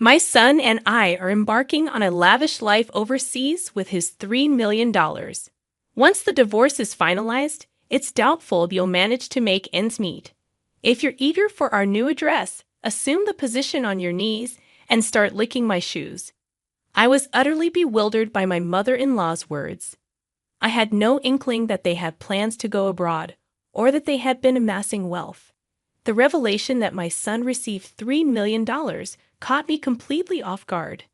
My son and I are embarking on a lavish life overseas with his $3 million. Once the divorce is finalized, it's doubtful you'll manage to make ends meet. If you're eager for our new address, assume the position on your knees and start licking my shoes. I was utterly bewildered by my mother-in-law's words. I had no inkling that they had plans to go abroad, or that they had been amassing wealth. The revelation that my son received $3 million caught me completely off guard.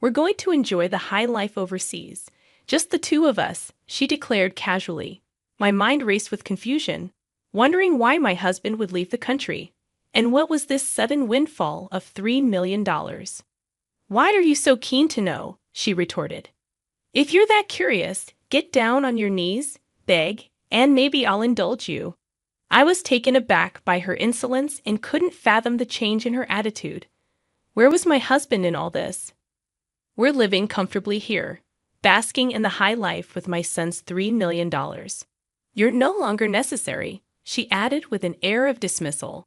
"We're going to enjoy the high life overseas, just the two of us," she declared casually. My mind raced with confusion, wondering why my husband would leave the country, and what was this sudden windfall of $3 million. "Why are you so keen to know?" she retorted. "If you're that curious, get down on your knees, beg, and maybe I'll indulge you." I was taken aback by her insolence and couldn't fathom the change in her attitude. Where was my husband in all this? "We're living comfortably here, basking in the high life with my son's $3 million. You're no longer necessary," she added with an air of dismissal.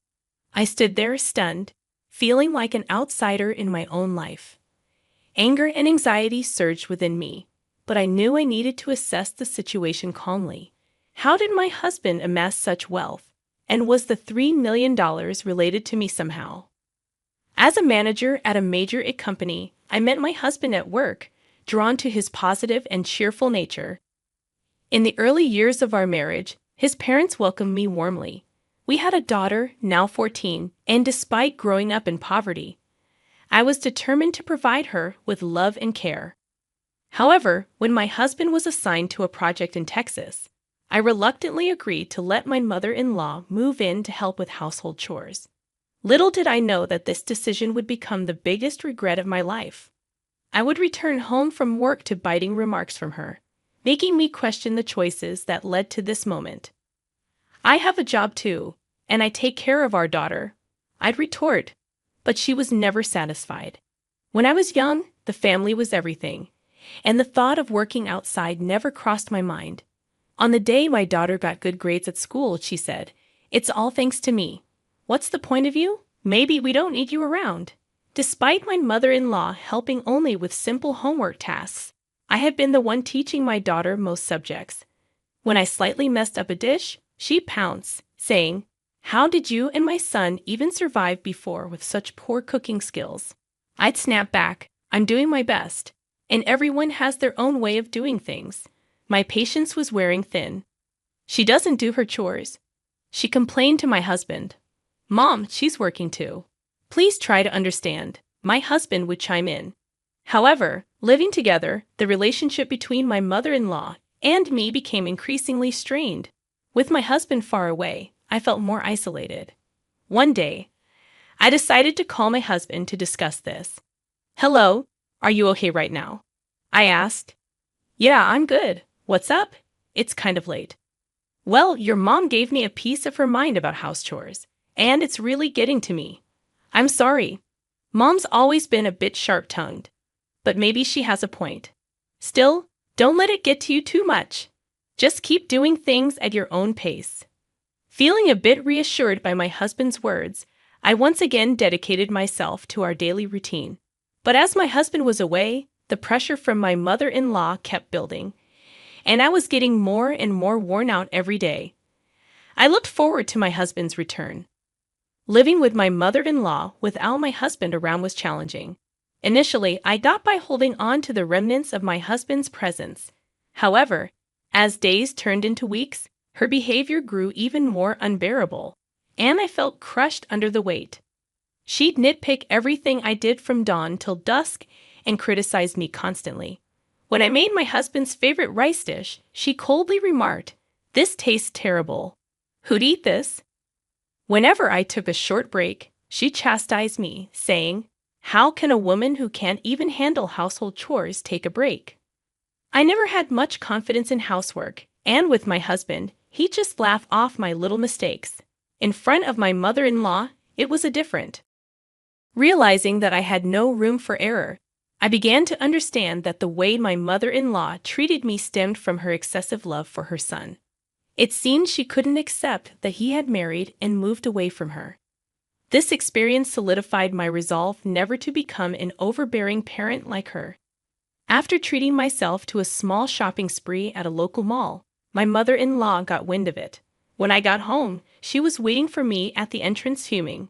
I stood there stunned, feeling like an outsider in my own life. Anger and anxiety surged within me, but I knew I needed to assess the situation calmly. How did my husband amass such wealth, and was the $3 million related to me somehow? As a manager at a major company, I met my husband at work, drawn to his positive and cheerful nature. In the early years of our marriage, his parents welcomed me warmly. We had a daughter, now 14, and despite growing up in poverty, I was determined to provide her with love and care. However, when my husband was assigned to a project in Texas, I reluctantly agreed to let my mother-in-law move in to help with household chores. Little did I know that this decision would become the biggest regret of my life. I would return home from work to biting remarks from her, making me question the choices that led to this moment. "I have a job too, and I take care of our daughter," I'd retort, but she was never satisfied. When I was young, the family was everything, and the thought of working outside never crossed my mind. On the day my daughter got good grades at school, she said, "It's all thanks to me. What's the point of you? Maybe we don't need you around." Despite my mother-in-law helping only with simple homework tasks, I had been the one teaching my daughter most subjects. When I slightly messed up a dish, she'd pounce, saying, "How did you and my son even survive before with such poor cooking skills?" I'd snap back, "I'm doing my best, and everyone has their own way of doing things." My patience was wearing thin. "She doesn't do her chores," she complained to my husband. "Mom, she's working too. Please try to understand," my husband would chime in. However, living together, the relationship between my mother-in-law and me became increasingly strained. With my husband far away, I felt more isolated. One day, I decided to call my husband to discuss this. "Hello, are you okay right now?" I asked. "Yeah, I'm good. What's up? It's kind of late." "Well, your mom gave me a piece of her mind about house chores, and it's really getting to me. I'm sorry. Mom's always been a bit sharp-tongued, but maybe she has a point. Still, don't let it get to you too much. Just keep doing things at your own pace." Feeling a bit reassured by my husband's words, I once again dedicated myself to our daily routine. But as my husband was away, the pressure from my mother-in-law kept building, and I was getting more and more worn out every day. I looked forward to my husband's return. Living with my mother-in-law without my husband around was challenging. Initially, I got by holding on to the remnants of my husband's presence. However, as days turned into weeks, her behavior grew even more unbearable, and I felt crushed under the weight. She'd nitpick everything I did from dawn till dusk and criticize me constantly. When I made my husband's favorite rice dish, she coldly remarked, "This tastes terrible. Who'd eat this?" Whenever I took a short break, she chastised me, saying, "How can a woman who can't even handle household chores take a break?" I never had much confidence in housework, and with my husband, he'd just laugh off my little mistakes. In front of my mother-in-law, it was different. Realizing that I had no room for error, I began to understand that the way my mother-in-law treated me stemmed from her excessive love for her son. It seemed she couldn't accept that he had married and moved away from her. This experience solidified my resolve never to become an overbearing parent like her. After treating myself to a small shopping spree at a local mall, my mother-in-law got wind of it. When I got home, she was waiting for me at the entrance fuming.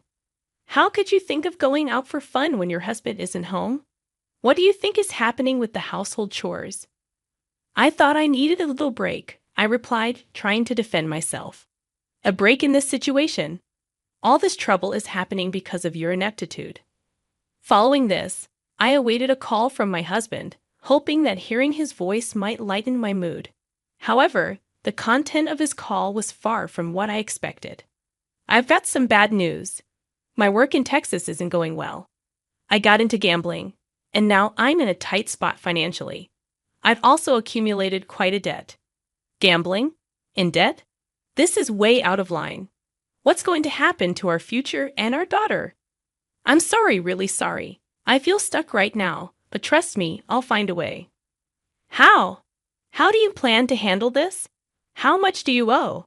How could you think of going out for fun when your husband isn't home? What do you think is happening with the household chores? I thought I needed a little break, I replied, trying to defend myself. A break in this situation? All this trouble is happening because of your ineptitude. Following this, I awaited a call from my husband, hoping that hearing his voice might lighten my mood. However, the content of his call was far from what I expected. I've got some bad news. My work in Texas isn't going well. I got into gambling, and now I'm in a tight spot financially. I've also accumulated quite a debt. Gambling? In debt? This is way out of line. What's going to happen to our future and our daughter? I'm sorry, really sorry. I feel stuck right now, but trust me, I'll find a way. How? How do you plan to handle this? How much do you owe?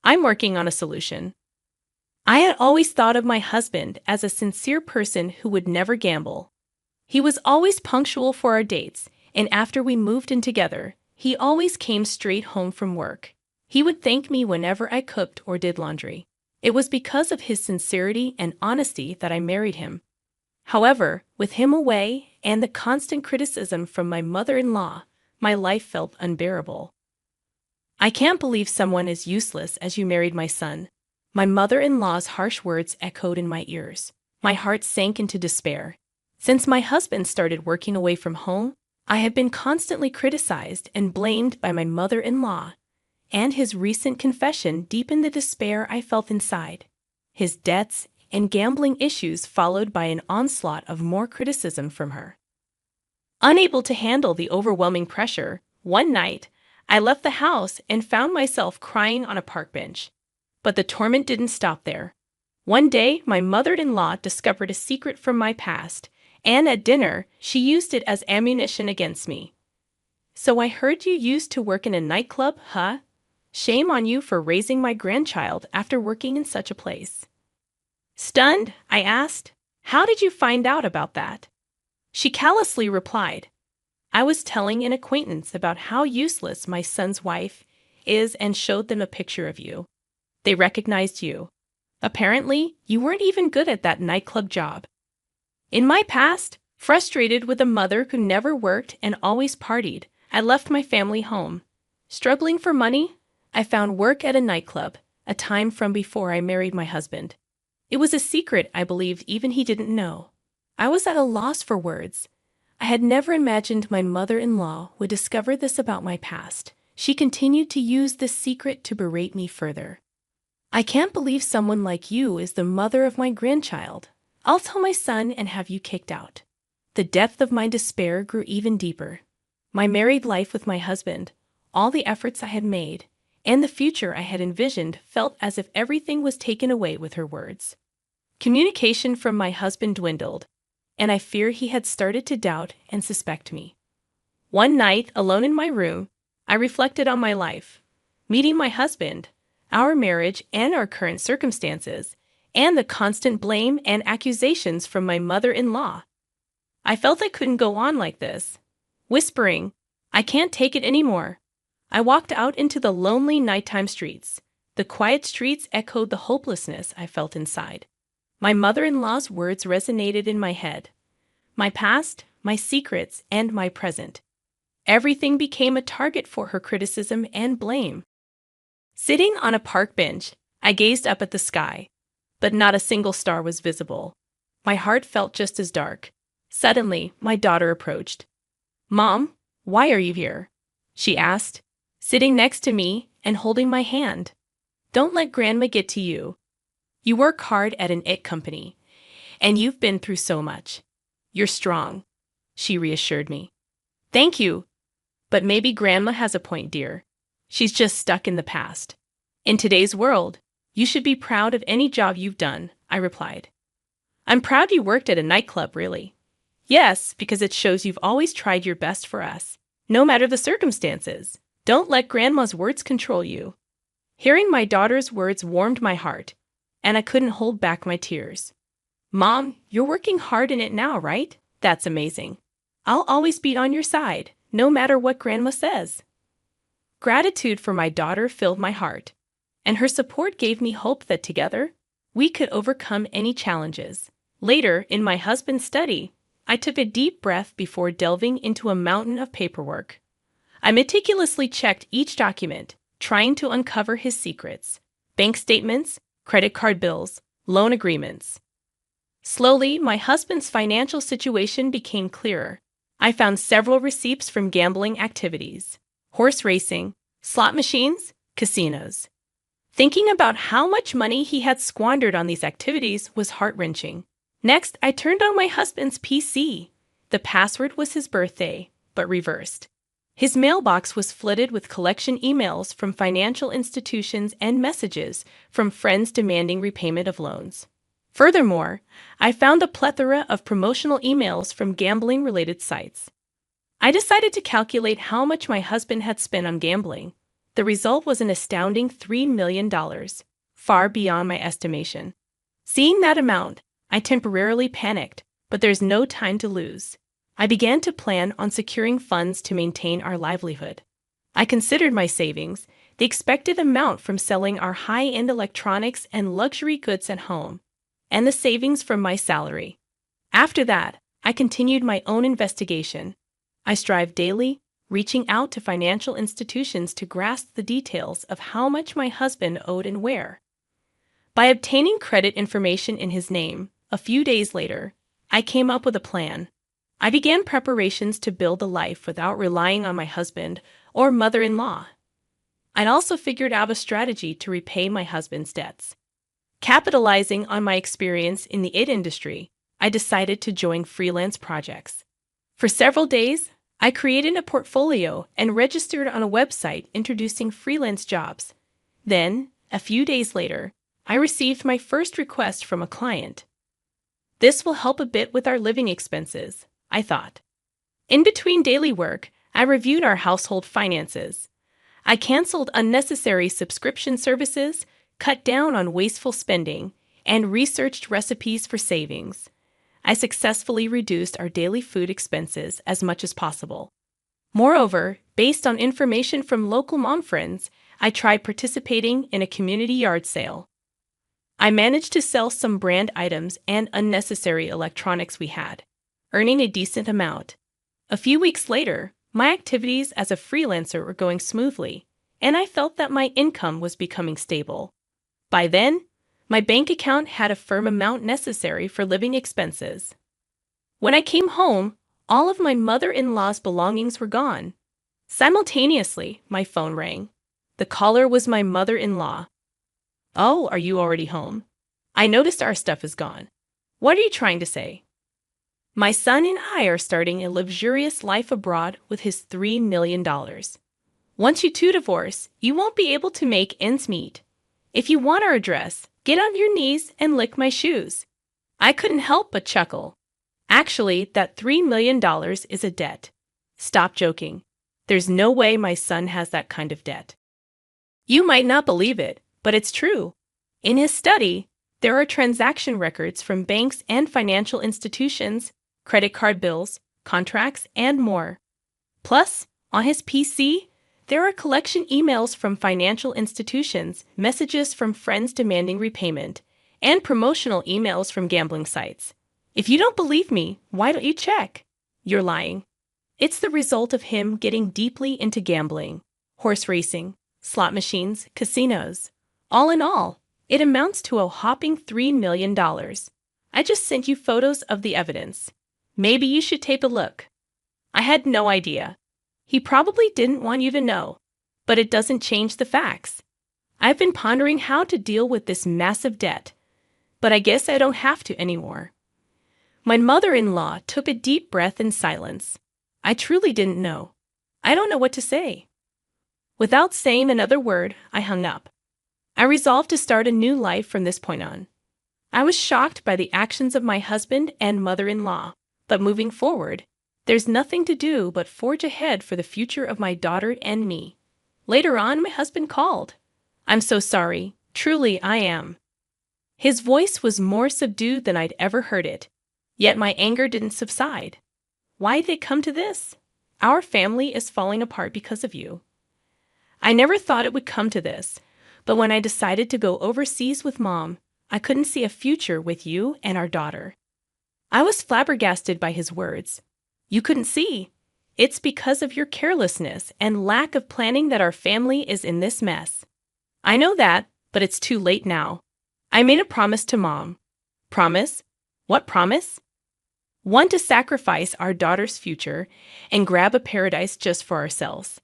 I'm working on a solution. I had always thought of my husband as a sincere person who would never gamble. He was always punctual for our dates, and after we moved in together, he always came straight home from work. He would thank me whenever I cooked or did laundry. It was because of his sincerity and honesty that I married him. However, with him away and the constant criticism from my mother-in-law, my life felt unbearable. I can't believe someone as useless as you married my son. My mother-in-law's harsh words echoed in my ears. My heart sank into despair. Since my husband started working away from home, I have been constantly criticized and blamed by my mother-in-law, and his recent confession deepened the despair I felt inside. His debts and gambling issues followed by an onslaught of more criticism from her. Unable to handle the overwhelming pressure, one night, I left the house and found myself crying on a park bench. But the torment didn't stop there. One day, my mother-in-law discovered a secret from my past, and at dinner, she used it as ammunition against me. So I heard you used to work in a nightclub, huh? Shame on you for raising my grandchild after working in such a place. Stunned, I asked, how did you find out about that? She callously replied, I was telling an acquaintance about how useless my son's wife is and showed them a picture of you. They recognized you. Apparently, you weren't even good at that nightclub job. In my past, frustrated with a mother who never worked and always partied, I left my family home. Struggling for money, I found work at a nightclub, a time from before I married my husband. It was a secret I believed even he didn't know. I was at a loss for words. I had never imagined my mother-in-law would discover this about my past. She continued to use this secret to berate me further. I can't believe someone like you is the mother of my grandchild. I'll tell my son and have you kicked out. The depth of my despair grew even deeper. My married life with my husband, all the efforts I had made, and the future I had envisioned felt as if everything was taken away with her words. Communication from my husband dwindled, and I fear he had started to doubt and suspect me. One night, alone in my room, I reflected on my life, meeting my husband, our marriage and our current circumstances, and the constant blame and accusations from my mother-in-law. I felt I couldn't go on like this. Whispering, I can't take it anymore. I walked out into the lonely nighttime streets. The quiet streets echoed the hopelessness I felt inside. My mother-in-law's words resonated in my head. My past, my secrets, and my present. Everything became a target for her criticism and blame. Sitting on a park bench, I gazed up at the sky, but not a single star was visible. My heart felt just as dark. Suddenly, my daughter approached. Mom, why are you here? She asked, sitting next to me and holding my hand. Don't let Grandma get to you. You work hard at an IT company, and you've been through so much. You're strong, she reassured me. Thank you. But maybe Grandma has a point, dear. She's just stuck in the past. In today's world, you should be proud of any job you've done, I replied. I'm proud you worked at a nightclub, really. Yes, because it shows you've always tried your best for us, no matter the circumstances. Don't let Grandma's words control you. Hearing my daughter's words warmed my heart. and I couldn't hold back my tears. Mom, you're working hard in it now, right? That's amazing. I'll always be on your side, no matter what Grandma says. Gratitude for my daughter filled my heart, and her support gave me hope that together, we could overcome any challenges. Later, in my husband's study, I took a deep breath before delving into a mountain of paperwork. I meticulously checked each document, trying to uncover his secrets: bank statements, credit card bills, loan agreements. Slowly, my husband's financial situation became clearer. I found several receipts from gambling activities, horse racing, slot machines, casinos. Thinking about how much money he had squandered on these activities was heart-wrenching. Next, I turned on my husband's PC. The password was his birthday, but reversed. His mailbox was flooded with collection emails from financial institutions and messages from friends demanding repayment of loans. Furthermore, I found a plethora of promotional emails from gambling-related sites. I decided to calculate how much my husband had spent on gambling. The result was an astounding $3 million, far beyond my estimation. Seeing that amount, I temporarily panicked, but there's no time to lose. I began to plan on securing funds to maintain our livelihood. I considered my savings, the expected amount from selling our high-end electronics and luxury goods at home, and the savings from my salary. After that, I continued my own investigation. I strived daily, reaching out to financial institutions to grasp the details of how much my husband owed and where. By obtaining credit information in his name, a few days later, I came up with a plan. I began preparations to build a life without relying on my husband or mother-in-law. I'd also figured out a strategy to repay my husband's debts. Capitalizing on my experience in the IT industry, I decided to join freelance projects. For several days, I created a portfolio and registered on a website introducing freelance jobs. Then, a few days later, I received my first request from a client. This will help a bit with our living expenses, I thought. In between daily work, I reviewed our household finances. I canceled unnecessary subscription services, cut down on wasteful spending, and researched recipes for savings. I successfully reduced our daily food expenses as much as possible. Moreover, based on information from local mom friends, I tried participating in a community yard sale. I managed to sell some brand items and unnecessary electronics we had, earning a decent amount. A few weeks later, my activities as a freelancer were going smoothly, and I felt that my income was becoming stable. By then, my bank account had a firm amount necessary for living expenses. When I came home, all of my mother-in-law's belongings were gone. Simultaneously, my phone rang. The caller was my mother-in-law. "Oh, are you already home? I noticed our stuff is gone. What are you trying to say?" "My son and I are starting a luxurious life abroad with his $3 million. Once you two divorce, you won't be able to make ends meet. If you want our address, get on your knees and lick my shoes." I couldn't help but chuckle. Actually, that $3 million is a debt. Stop joking. There's no way my son has that kind of debt. You might not believe it, but it's true. In his study, there are transaction records from banks and financial institutions, credit card bills, contracts, and more. Plus, on his PC, there are collection emails from financial institutions, messages from friends demanding repayment, and promotional emails from gambling sites. If you don't believe me, why don't you check? You're lying. It's the result of him getting deeply into gambling, horse racing, slot machines, casinos. All in all, it amounts to a whopping $3 million. I just sent you photos of the evidence. Maybe you should take a look. I had no idea. He probably didn't want you to know, but it doesn't change the facts. I've been pondering how to deal with this massive debt, but I guess I don't have to anymore. My mother-in-law took a deep breath in silence. I truly didn't know. I don't know what to say. Without saying another word, I hung up. I resolved to start a new life from this point on. I was shocked by the actions of my husband and mother-in-law, but moving forward, there's nothing to do but forge ahead for the future of my daughter and me. Later on, my husband called. "I'm so sorry. Truly, I am." His voice was more subdued than I'd ever heard it. Yet my anger didn't subside. Why did it come to this? Our family is falling apart because of you. I never thought it would come to this, but when I decided to go overseas with Mom, I couldn't see a future with you and our daughter. I was flabbergasted by his words. You couldn't see. It's because of your carelessness and lack of planning that our family is in this mess. I know that, but it's too late now. I made a promise to Mom. Promise? What promise? One, to sacrifice our daughter's future and grab a paradise just for ourselves.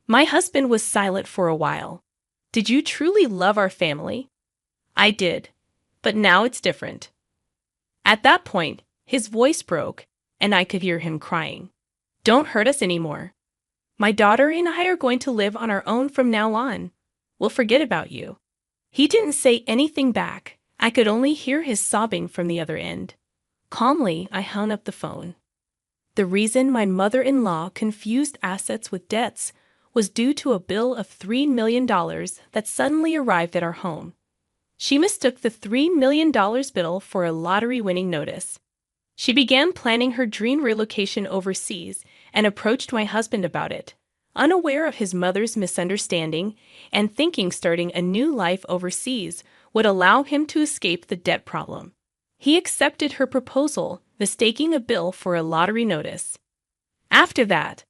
My husband was silent for a while. Did you truly love our family? I did, but now it's different. At that point, his voice broke, and I could hear him crying. Don't hurt us anymore. My daughter and I are going to live on our own from now on. We'll forget about you. He didn't say anything back. I could only hear his sobbing from the other end. Calmly, I hung up the phone. The reason my mother-in-law confused assets with debts was due to a bill of $3 million that suddenly arrived at our home. She mistook the $3 million bill for a lottery-winning notice. She began planning her dream relocation overseas and approached my husband about it, unaware of his mother's misunderstanding and thinking starting a new life overseas would allow him to escape the debt problem. He accepted her proposal, mistaking a bill for a lottery notice. After that,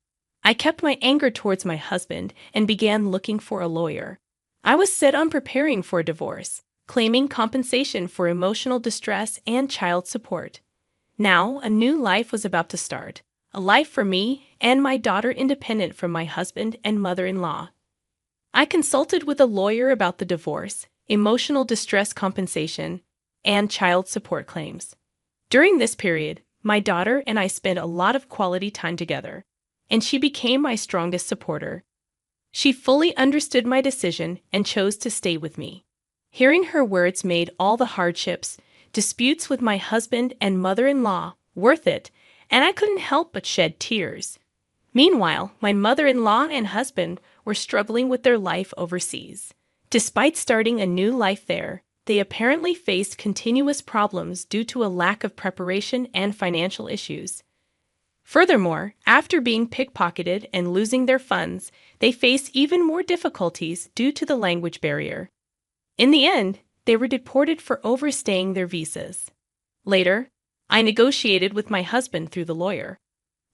I kept my anger towards my husband and began looking for a lawyer. I was set on preparing for a divorce, claiming compensation for emotional distress and child support. Now, a new life was about to start, a life for me and my daughter independent from my husband and mother-in-law. I consulted with a lawyer about the divorce, emotional distress compensation, and child support claims. During this period, my daughter and I spent a lot of quality time together, and she became my strongest supporter. She fully understood my decision and chose to stay with me. Hearing her words made all the hardships, disputes with my husband and mother-in-law worth it, and I couldn't help but shed tears. Meanwhile, my mother-in-law and husband were struggling with their life overseas. Despite starting a new life there, they apparently faced continuous problems due to a lack of preparation and financial issues. Furthermore, after being pickpocketed and losing their funds, they face even more difficulties due to the language barrier. In the end, they were deported for overstaying their visas. Later, I negotiated with my husband through the lawyer.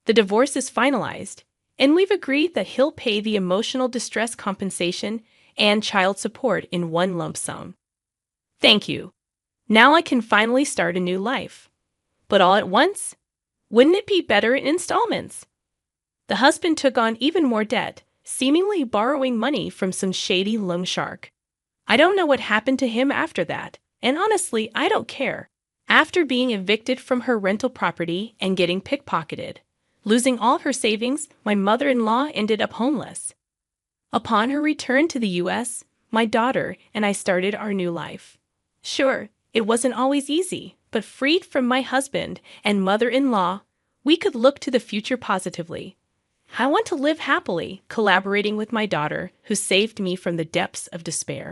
The divorce is finalized, and we've agreed that he'll pay the emotional distress compensation and child support in one lump sum. Thank you. Now I can finally start a new life. But all at once? Wouldn't it be better in installments? The husband took on even more debt, seemingly borrowing money from some shady loan shark. I don't know what happened to him after that, and honestly, I don't care. After being evicted from her rental property and getting pickpocketed, losing all her savings, my mother-in-law ended up homeless. Upon her return to the U.S., my daughter and I started our new life. Sure, it wasn't always easy, but freed from my husband and mother-in-law, we could look to the future positively. I want to live happily, collaborating with my daughter, who saved me from the depths of despair.